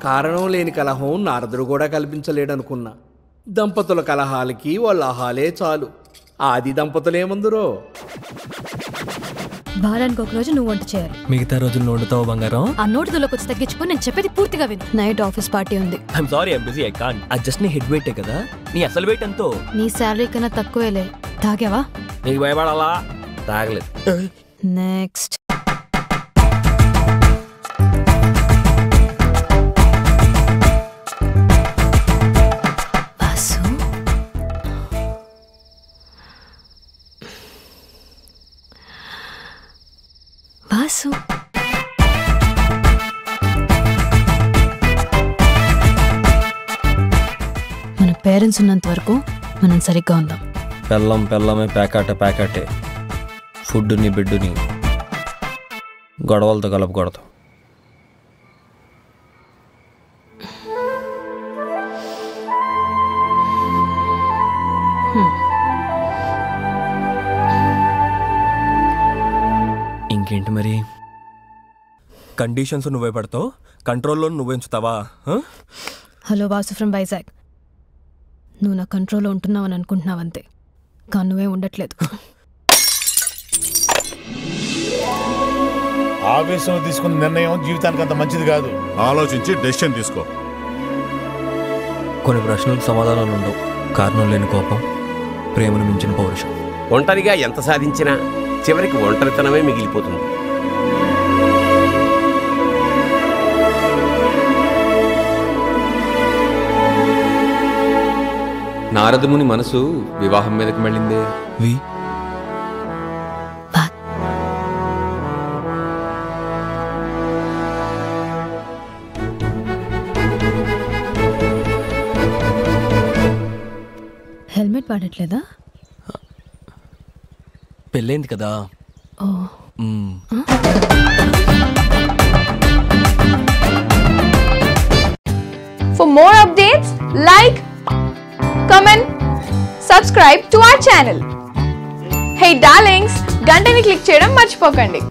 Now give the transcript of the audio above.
కారణం లేని కలహం నారదుడు కూడా కల్పించలేడనుకున్నా. దంపతుల కలహాలకి వాళ్ళ ఆహాలే చాలు. ఆది దంపతులేమందురో. వారానికి ఒక రోజు నువ్వు వంట చేయాలి. మిగతా రోజులు వండుతావు బంగారం. ఆ నోటుదలోకి వచ్చి తగ్గించుకొని నేను చెప్పేది పూర్తిగా విను. నైట్ ఆఫీస్ పార్టీ ఉంది. I'm sorry, I'm busy, I can't. అది జస్ట్ నీ హెడ్ వెయిటే కదా. నీ అసలు వెయిట్ ఎంతో? నీ శాలరీ కన్నా తక్కువేలే. తాగావా? నీకు భయపడాలా? తాగలేదు. నెక్స్ట్ వాసు. మన పేరెంట్స్ ఉన్నంత వరకు మనం సరిగ్గా ఉందాం. పెళ్ళమే ప్యాకాటే. ఫుడ్ని బిడ్డుని గొడవలతో కలపకూడదు. ఇంకేంటి మరి? కండిషన్స్ నువ్వే పడతావు, కంట్రోల్లో నువ్వే ఉంచుతావా? Hello Vasu from Vizag. నువ్వు నా కంట్రోల్లో ఉంటున్నావని అనుకుంటున్నావంతే, కానీ నువ్వే ఉండట్లేదు. ఆవేశంలో తీసుకున్న నిర్ణయం జీవితానికి అంత మంచిది కాదు. ఆలోచించి డెసిషన్ తీసుకో. కొన్ని ప్రశ్నలకు సమాధానాలు ఉండవు. కారణం లేని కోపం, ప్రేమను మించిన పౌరుషం. ఒంటరిగా ఎంత సాధించినా చివరికి ఒంటరితనమే మిగిలిపోతుంది. నారదముని మనసు వివాహం మీదకి మళ్ళిందే. హెల్మెట్ వాడట్లేదా? పెళ్ళైంది కదా. For more updates, like, comment, subscribe to our channel. Hey darlings, గంటని click చేయడం మర్చిపోకండి.